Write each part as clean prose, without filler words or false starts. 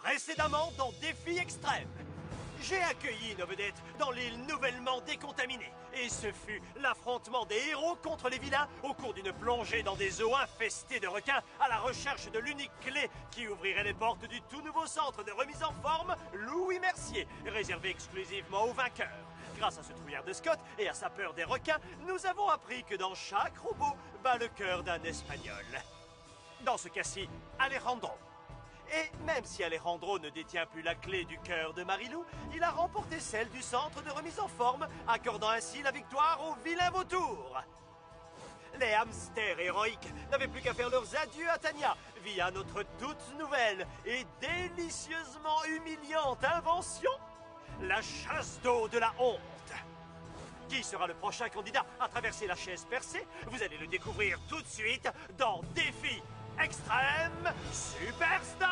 Précédemment dans Défi Extrême. J'ai accueilli nos vedettes dans l'île nouvellement décontaminée. Et ce fut l'affrontement des héros contre les vilains au cours d'une plongée dans des eaux infestées de requins à la recherche de l'unique clé qui ouvrirait les portes du tout nouveau centre de remise en forme Louis Mercier, réservé exclusivement aux vainqueurs. Grâce à ce trouillard de Scott et à sa peur des requins, nous avons appris que dans chaque robot bat le cœur d'un Espagnol. Dans ce cas-ci, Alejandro. Et même si Alejandro ne détient plus la clé du cœur de Marilou, il a remporté celle du centre de remise en forme, accordant ainsi la victoire aux vilains vautours. Les hamsters héroïques n'avaient plus qu'à faire leurs adieux à Tania via notre toute nouvelle et délicieusement humiliante invention, la chasse d'eau de la honte. Qui sera le prochain candidat à traverser la chaise percée? Vous allez le découvrir tout de suite dans Défi Extrême Superstar!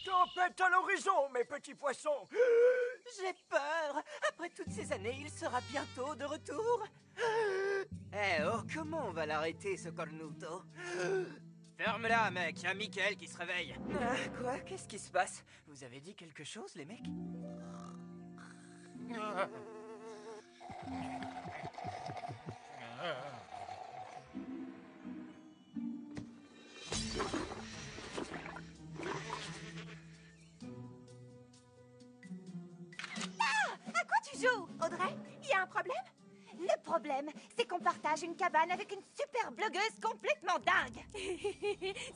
Tempête à l'horizon, mes petits poissons! J'ai peur. Après toutes ces années, il sera bientôt de retour. Eh oh, comment on va l'arrêter, ce cornuto? Ferme-la, mec, y a Mickaël qui se réveille. Ah, quoi? Qu'est-ce qui se passe? Vous avez dit quelque chose, les mecs? À quoi tu joues, Audrey? Il y a un problème? Le problème, c'est qu'on partage une cabane avec une super blogueuse complètement dingue.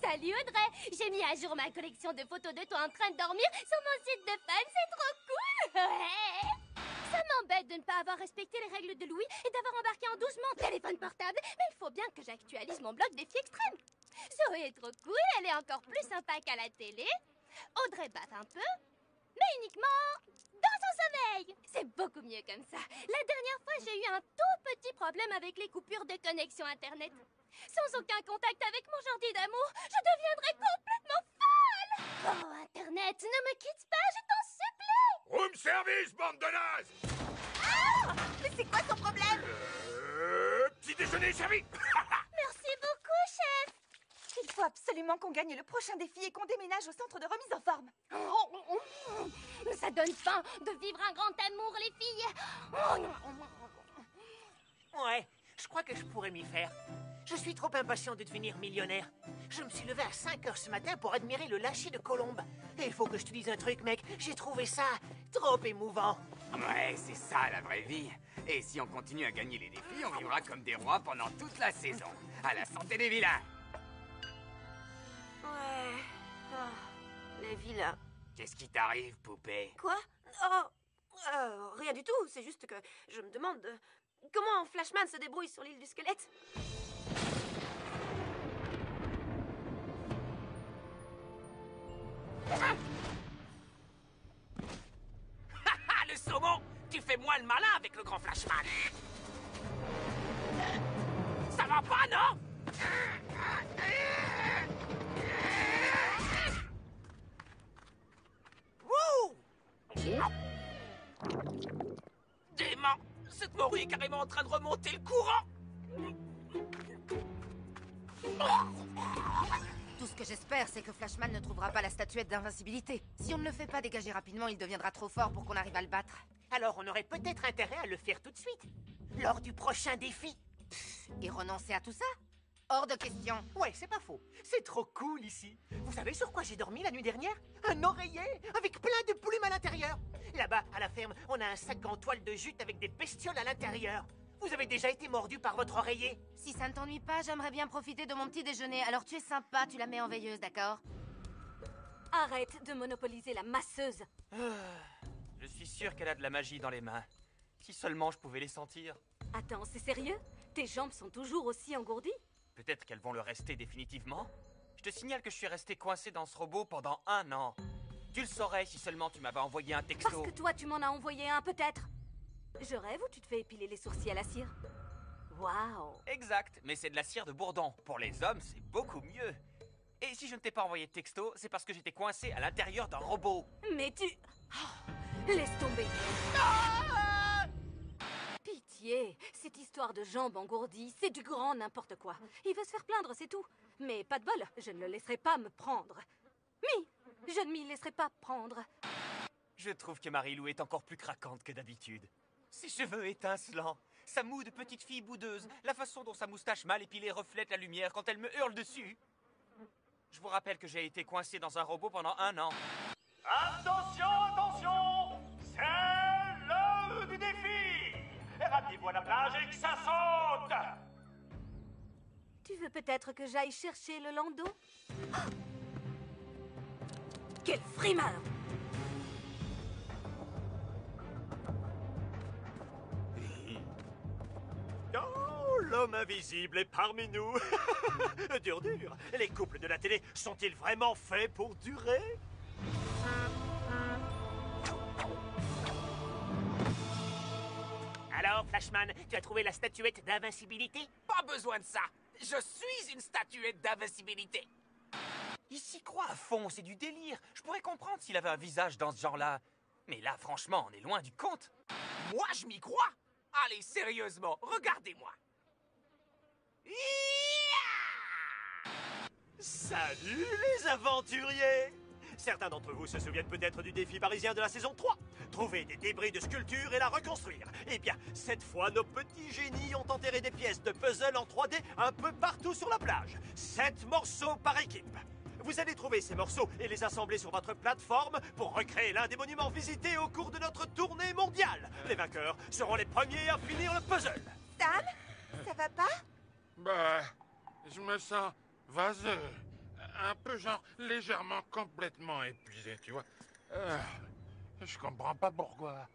Salut Audrey, j'ai mis à jour ma collection de photos de toi en train de dormir sur mon site de fans, c'est trop cool. Ouais. Ça m'embête de ne pas avoir respecté les règles de Louis et d'avoir embarqué en douce mon téléphone portable, mais il faut bien que j'actualise mon blog Défi Extrême. Zoé est trop cool, elle est encore plus sympa qu'à la télé. Audrey baffe un peu, mais uniquement dans son sommeil. C'est beaucoup mieux comme ça. La dernière fois, j'ai eu un tout petit problème avec les coupures de connexion Internet. Sans aucun contact avec mon jardin d'amour, je deviendrais complètement folle. Oh, Internet, ne me quitte pas, je t'en supplie. Room service, bande de nazes! Ah! Mais c'est quoi son problème? Petit déjeuner servi! Merci beaucoup, chef. Il faut absolument qu'on gagne le prochain défi et qu'on déménage au centre de remise en forme. Ça donne faim de vivre un grand amour, les filles. Ouais, je crois que je pourrais m'y faire. Je suis trop impatient de devenir millionnaire. Je me suis levé à 5 heures ce matin pour admirer le lâcher de Colombe. Et il faut que je te dise un truc, mec. J'ai trouvé ça trop émouvant. Ouais, c'est ça la vraie vie. Et si on continue à gagner les défis, on vivra comme des rois pendant toute la saison. À la santé des vilains. Ouais. Oh, les vilains. Qu'est-ce qui t'arrive, poupée? Quoi? Oh, rien du tout. C'est juste que je me demande comment Flashman se débrouille sur l'île du squelette. Le saumon! Tu fais moins le malin avec le grand Flashman. Ça va pas, non? Wouh! Dément! Cette morue est carrément en train de remonter le courant! Tout ce que j'espère, c'est que Flashman ne trouvera pas la statuette d'invincibilité. Si on ne le fait pas dégager rapidement, il deviendra trop fort pour qu'on arrive à le battre. Alors on aurait peut-être intérêt à le faire tout de suite. Lors du prochain défi. Et renoncer à tout ça? Hors de question. Ouais, c'est pas faux. C'est trop cool ici. Vous savez sur quoi j'ai dormi la nuit dernière? Un oreiller avec plein de plumes à l'intérieur. Là-bas, à la ferme, on a un sac en toile de jute avec des bestioles à l'intérieur. Vous avez déjà été mordu par votre oreiller? Si ça ne t'ennuie pas, j'aimerais bien profiter de mon petit déjeuner. Alors tu es sympa, tu la mets en veilleuse, d'accord? Arrête de monopoliser la masseuse. Je suis sûr qu'elle a de la magie dans les mains. Si seulement je pouvais les sentir. Attends, c'est sérieux? Tes jambes sont toujours aussi engourdies? Peut-être qu'elles vont le rester définitivement. Je te signale que je suis resté coincé dans ce robot pendant 1 an. Tu le saurais si seulement tu m'avais envoyé un texto. Parce que toi, tu m'en as envoyé un, peut-être. Je rêve ou tu te fais épiler les sourcils à la cire? Waouh. Exact, mais c'est de la cire de bourdon. Pour les hommes, c'est beaucoup mieux. Et si je ne t'ai pas envoyé de texto, c'est parce que j'étais coincé à l'intérieur d'un robot. Mais tu... Oh, laisse tomber. Pitié, cette histoire de jambes engourdies, c'est du grand n'importe quoi. Il veut se faire plaindre, c'est tout. Mais pas de bol, je ne le laisserai pas me prendre. Je ne m'y laisserai pas prendre. Je trouve que Marie-Lou est encore plus craquante que d'habitude. Ses cheveux étincelants, sa moue de petite fille boudeuse, la façon dont sa moustache mal épilée reflète la lumière quand elle me hurle dessus. Je vous rappelle que j'ai été coincé dans un robot pendant 1 an. Attention, attention! C'est l'heure du défi! Rappelez-vous à la plage et que ça saute! Tu veux peut-être que j'aille chercher le landau? Oh, quel frimeur! Oh, l'homme invisible est parmi nous! Dur, dur! Les couples de la télé sont-ils vraiment faits pour durer? Alors, Flashman, tu as trouvé la statuette d'invincibilité? Pas besoin de ça. Je suis une statuette d'invincibilité. Il s'y croit à fond, c'est du délire. Je pourrais comprendre s'il avait un visage dans ce genre-là. Mais là, franchement, on est loin du compte. Moi, je m'y crois. Allez, sérieusement, regardez-moi. Salut les aventuriers! Certains d'entre vous se souviennent peut-être du défi parisien de la saison 3. Trouver des débris de sculpture et la reconstruire. Eh bien, cette fois, nos petits génies ont enterré des pièces de puzzle en 3D un peu partout sur la plage. 7 morceaux par équipe. Vous allez trouver ces morceaux et les assembler sur votre plateforme pour recréer l'un des monuments visités au cours de notre tournée mondiale. Les vainqueurs seront les premiers à finir le puzzle. Sam, ça va pas? Bah, je me sens vaseux. Un peu genre légèrement complètement épuisé, tu vois. Je comprends pas pourquoi.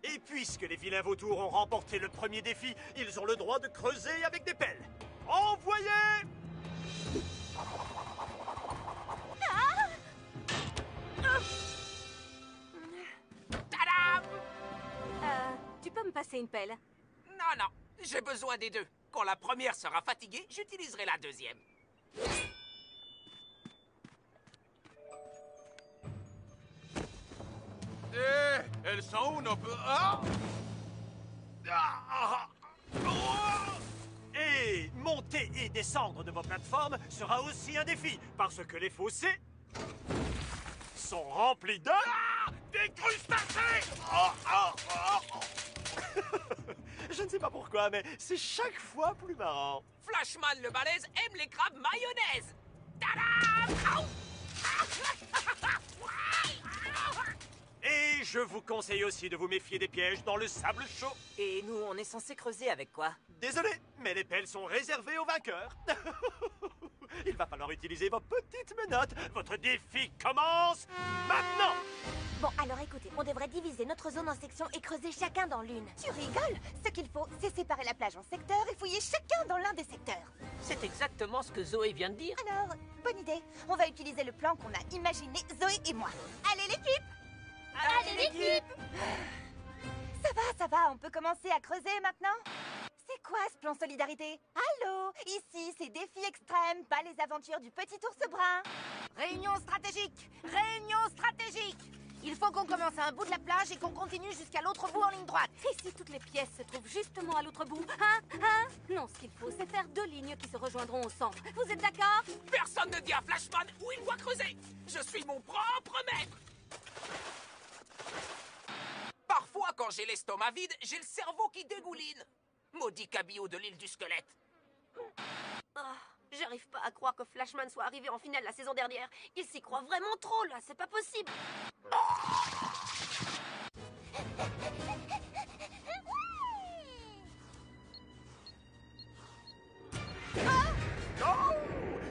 Et puisque les vilains vautours ont remporté le premier défi, ils ont le droit de creuser avec des pelles. Envoyez! Tadam! Tu peux me passer une pelle? Non, non, j'ai besoin des deux. Quand la première sera fatiguée, j'utiliserai la deuxième. Elles sont où nos peu... Et monter et descendre de vos plateformes sera aussi un défi, parce que les fossés sont remplis de... Des crustacés! Je ne sais pas pourquoi, mais c'est chaque fois plus marrant. Flashman le balèze aime les crabes mayonnaise. Tadam! Et je vous conseille aussi de vous méfier des pièges dans le sable chaud. Et nous, on est censé creuser avec quoi? Désolé, mais les pelles sont réservées aux vainqueurs. Il va falloir utiliser vos petites menottes. Votre défi commence maintenant. Bon, alors écoutez, on devrait diviser notre zone en sections et creuser chacun dans l'une. Tu rigoles? Ce qu'il faut, c'est séparer la plage en secteurs et fouiller chacun dans l'un des secteurs. C'est exactement ce que Zoé vient de dire. Alors, bonne idée. On va utiliser le plan qu'on a imaginé, Zoé et moi. Allez, l'équipe! Allez, l'équipe! Ça va, on peut commencer à creuser maintenant? C'est quoi ce plan solidarité? Allô? Ici, c'est défi extrême, pas les aventures du petit ours brun. Réunion stratégique! Réunion stratégique! Il faut qu'on commence à un bout de la plage et qu'on continue jusqu'à l'autre bout en ligne droite. Et si toutes les pièces se trouvent justement à l'autre bout? Non, ce qu'il faut, c'est faire 2 lignes qui se rejoindront au centre. Vous êtes d'accord? Personne ne dit à Flashman où il doit creuser. Je suis mon propre maître. Parfois, quand j'ai l'estomac vide, j'ai le cerveau qui dégouline. Maudit cabillaud de l'île du squelette. J'arrive pas à croire que Flashman soit arrivé en finale la saison dernière. Il s'y croit vraiment trop, là. C'est pas possible. Oh!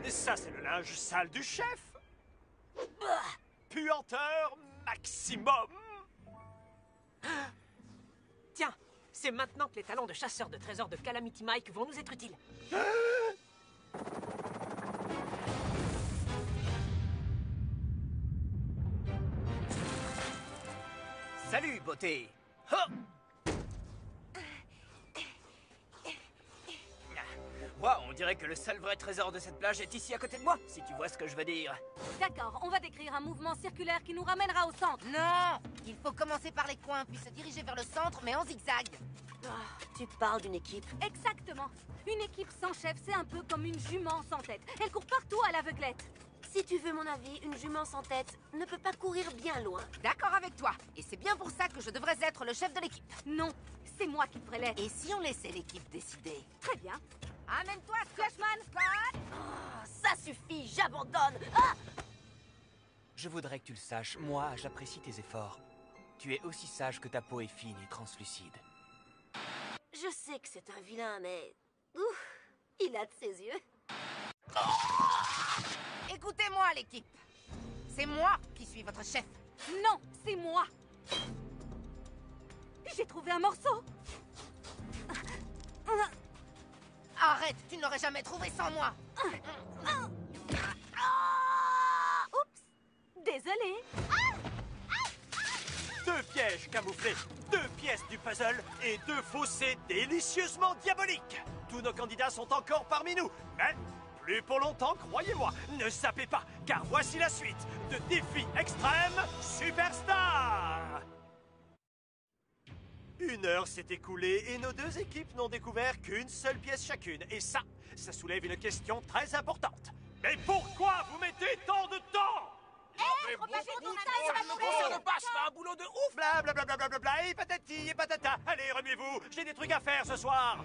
Ça, c'est le linge sale du chef. Puanteur maximum. Tiens, c'est maintenant que les talents de chasseur de trésors de Calamity Mike vont nous être utiles. Salut, beauté! On dirait que le seul vrai trésor de cette plage est ici à côté de moi, si tu vois ce que je veux dire. D'accord, on va décrire un mouvement circulaire qui nous ramènera au centre. Non! Il faut commencer par les coins, puis se diriger vers le centre, mais en zigzag. Tu parles d'une équipe. Exactement. Une équipe sans chef, c'est un peu comme une jument sans tête. Elle court partout à l'aveuglette. Si tu veux mon avis, une jument sans tête ne peut pas courir bien loin. D'accord avec toi. Et c'est bien pour ça que je devrais être le chef de l'équipe. Non, c'est moi qui devrais l'être. Et si on laissait l'équipe décider? Très bien. Amène-toi, Flashman, Scott! Ça suffit, j'abandonne. Ah! Je voudrais que tu le saches, moi, j'apprécie tes efforts. Tu es aussi sage que ta peau est fine et translucide. Je sais que c'est un vilain, mais... Ouf, il a de ses yeux. Écoutez-moi, l'équipe. C'est moi qui suis votre chef. Non, c'est moi. J'ai trouvé un morceau. Arrête, tu ne l'aurais jamais trouvé sans moi. Oups, désolée. 2 pièges camouflés, 2 pièces du puzzle et 2 fossés délicieusement diaboliques. Tous nos candidats sont encore parmi nous, mais plus pour longtemps, croyez-moi. Ne zappez pas, car voici la suite de Défi Extrême Superstar. 1 heure s'est écoulée et nos 2 équipes n'ont découvert qu'une seule pièce chacune. Et ça soulève une question très importante. Mais pourquoi vous mettez tant de temps? Mais bon, pas ça ton me taille, concerne pas, je fais un boulot de ouf. Bla bla bla bla bla bla bla et patati et patata. Allez, remuez-vous, j'ai des trucs à faire ce soir.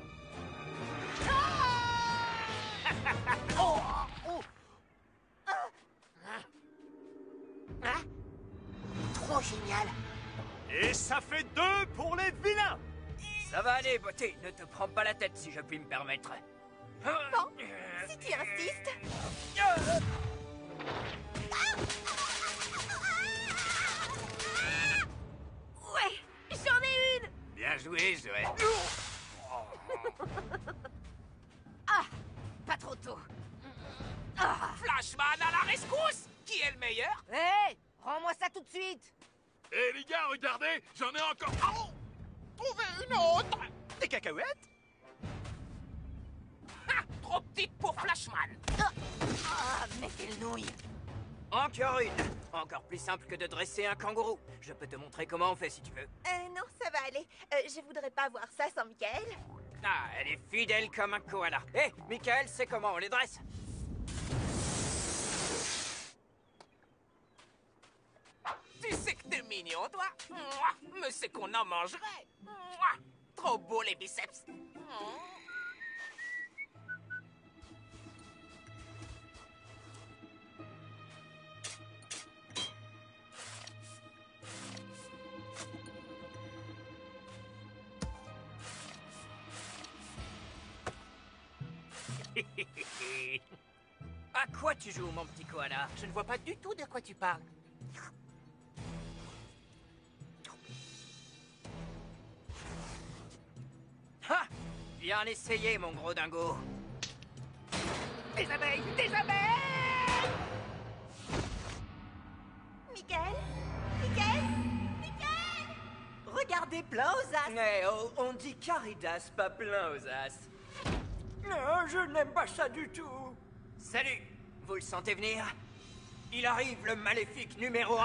Trop génial. Et ça fait 2 pour les vilains. Ça va aller, beauté, ne te prends pas la tête si je puis me permettre. Bon, si tu insistes. Ouais, j'en ai une. Bien joué, Zoé. Ah, pas trop tôt. Flashman à la rescousse! Qui est le meilleur? Hé, rends-moi ça tout de suite. Eh les gars, regardez, j'en ai encore... Oh, trouvé une autre. Des cacahuètes? Trop petite pour Flashman. Mais quelle nouille. Encore une. Encore plus simple que de dresser un kangourou. Je peux te montrer comment on fait si tu veux. Non, ça va aller. Je voudrais pas voir ça sans Michael. Ah, elle est fidèle comme un koala. Hé, Michael, c'est comment on les dresse? Tu sais que t'es mignon, toi. Mouah, mais c'est qu'on en mangerait. Mouah, trop beau les biceps. À quoi tu joues, mon petit koala? Je ne vois pas du tout de quoi tu parles. Ha! Bien essayé, mon gros dingo. Des abeilles, des abeilles. Michael Michael Michael Regardez plein aux as. Mais oh, on dit Caridas, pas plein aux as. Non, je n'aime pas ça du tout. Salut! Vous le sentez venir? Il arrive, le maléfique numéro 1!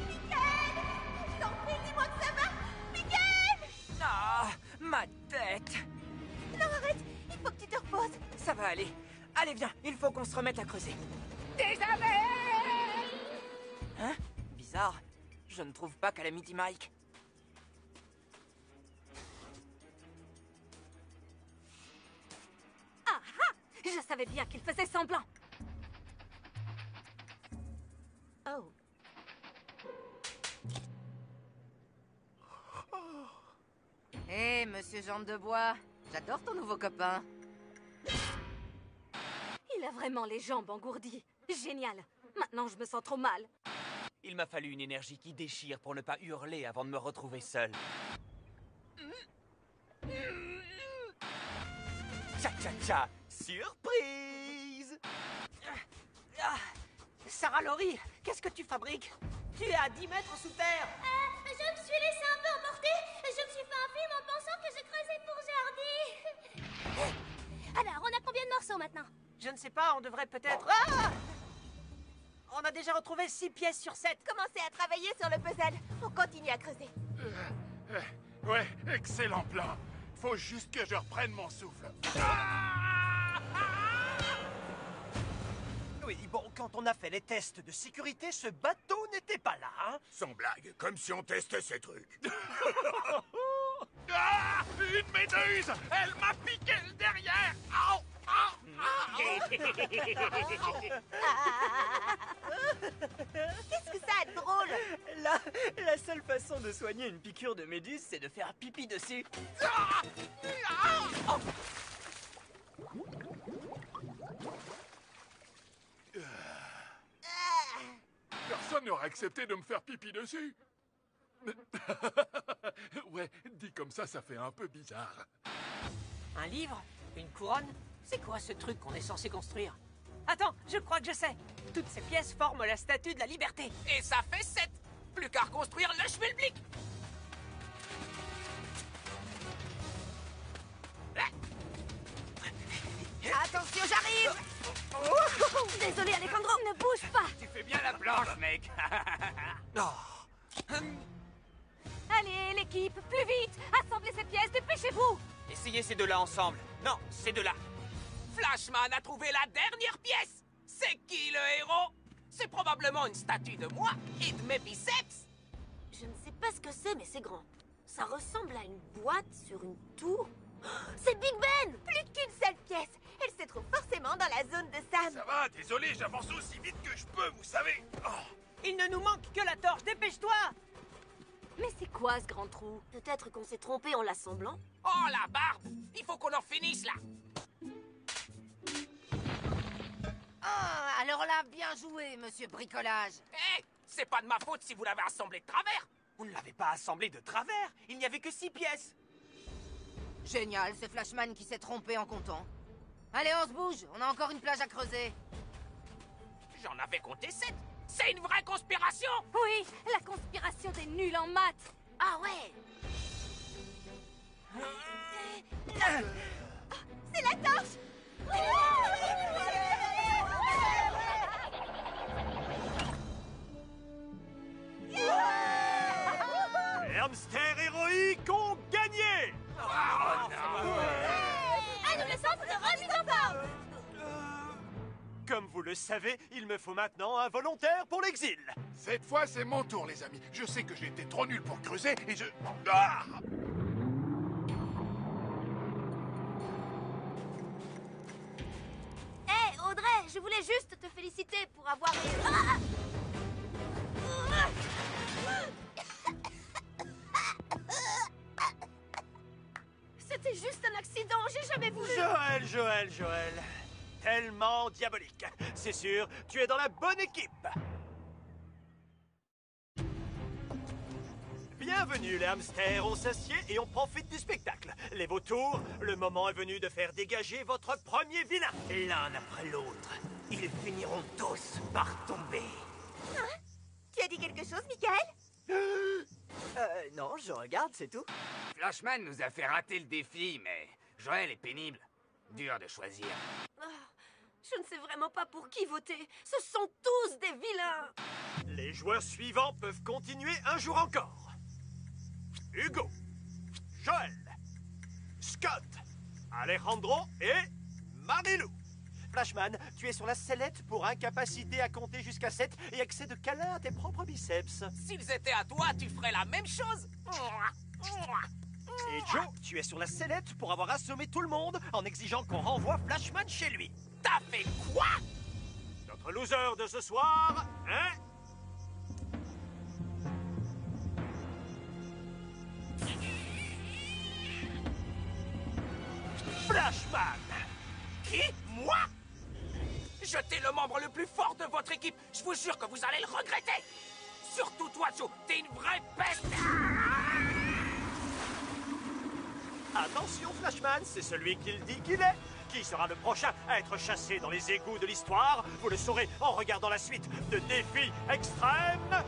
Michael Je t'en prie, dis-moi que ça va. Michael Ah, ma tête! Non, arrête. Il faut que tu te reposes. Ça va aller. Allez, viens, il faut qu'on se remette à creuser. Des abeilles. Hein? Bizarre. Je ne trouve pas Calamity Mike. Ah ah! Je savais bien qu'il faisait semblant. Oh. Hé, monsieur Jambe de Bois, j'adore ton nouveau copain. Il a vraiment les jambes engourdies. Génial. Maintenant, je me sens trop mal. Il m'a fallu une énergie qui déchire pour ne pas hurler avant de me retrouver seul. Tcha tcha tcha! Surprise! Ah, Sarah Laurie, qu'est-ce que tu fabriques? Tu es à 10 mètres sous terre! Je me suis laissé un peu réseau maintenant. Je ne sais pas, on devrait peut-être... Ah! On a déjà retrouvé 6 pièces sur 7. Commencez à travailler sur le puzzle. On continue à creuser. Ouais, excellent plan. Faut juste que je reprenne mon souffle. Oui, bon, quand on a fait les tests de sécurité, ce bateau n'était pas là, hein? Sans blague, comme si on testait ces trucs. Ah! Une méduse! Elle m'a piqué le derrière! Au! Qu'est-ce que ça a de drôle? La seule façon de soigner une piqûre de méduse, c'est de faire pipi dessus. Personne n'aurait accepté de me faire pipi dessus. Ouais, dit comme ça fait un peu bizarre. Un livre? Une couronne? C'est quoi ce truc qu'on est censé construire? Attends, je crois que je sais. Toutes ces pièces forment la statue de la liberté. Et ça fait 7. Plus qu'à reconstruire le schmilblick. Attention, j'arrive! Désolé, Alejandro, ne bouge pas. Tu fais bien la planche, mec. Allez, l'équipe, plus vite. Assemblez ces pièces, dépêchez-vous. Essayez ces deux-là ensemble. Non, ces deux-là. Flashman a trouvé la dernière pièce. C'est qui le héros? C'est probablement une statue de moi et de mes biceps. Je ne sais pas ce que c'est, mais c'est grand. Ça ressemble à une boîte sur une tour. Oh, c'est Big Ben! Plus qu'une seule pièce. Elle se trouve forcément dans la zone de Sam. Ça va, désolé, j'avance aussi vite que je peux, vous savez. Il ne nous manque que la torche, dépêche-toi! Mais c'est quoi ce grand trou? Peut-être qu'on s'est trompé en l'assemblant. Oh, la barbe! Il faut qu'on en finisse, là. Ah, alors là, bien joué, monsieur Bricolage. Hé! C'est pas de ma faute si vous l'avez assemblé de travers. Vous ne l'avez pas assemblé de travers. Il n'y avait que 6 pièces. Génial, c'est Flashman qui s'est trompé en comptant. Allez, on se bouge, on a encore une plage à creuser. J'en avais compté 7. C'est une vraie conspiration! Oui, la conspiration des nuls en maths. Ah ouais! C'est la torche! Les hamsters héroïques ont gagné! À nous le centre de remise en forme! Comme vous le savez, il me faut maintenant un volontaire pour l'exil. Cette fois, c'est mon tour, les amis. Je sais que j'ai été trop nul pour creuser et je... Ah! Hé, Audrey, je voulais juste te féliciter pour avoir... C'était juste un accident, j'ai jamais voulu. Joël. Tellement diabolique. C'est sûr, tu es dans la bonne équipe. Bienvenue les hamsters, on s'assied et on profite du spectacle. Les vautours, le moment est venu de faire dégager votre premier vilain. L'un après l'autre, ils finiront tous par tomber. Hein? Tu as dit quelque chose, Michael? Non, je regarde, c'est tout. Flashman nous a fait rater le défi, mais Joël est pénible. Dur de choisir. Je ne sais vraiment pas pour qui voter. Ce sont tous des vilains. Les joueurs suivants peuvent continuer un jour encore. Hugo, Joël, Scott, Alejandro et Marilou. Flashman, tu es sur la sellette pour incapacité à compter jusqu'à 7 et excès de câlin à tes propres biceps. S'ils étaient à toi, tu ferais la même chose. Et Joe, tu es sur la sellette pour avoir assommé tout le monde en exigeant qu'on renvoie Flashman chez lui. T'as fait quoi? Notre loser de ce soir, hein? Flashman! Qui? Moi? J'étais le membre le plus fort de votre équipe. Je vous jure que vous allez le regretter. Surtout toi, Joe. T'es une vraie peste. Attention, Flashman, c'est celui qu'il dit qu'il est. Qui sera le prochain à être chassé dans les égouts de l'histoire? Vous le saurez en regardant la suite de Défis Extrêmes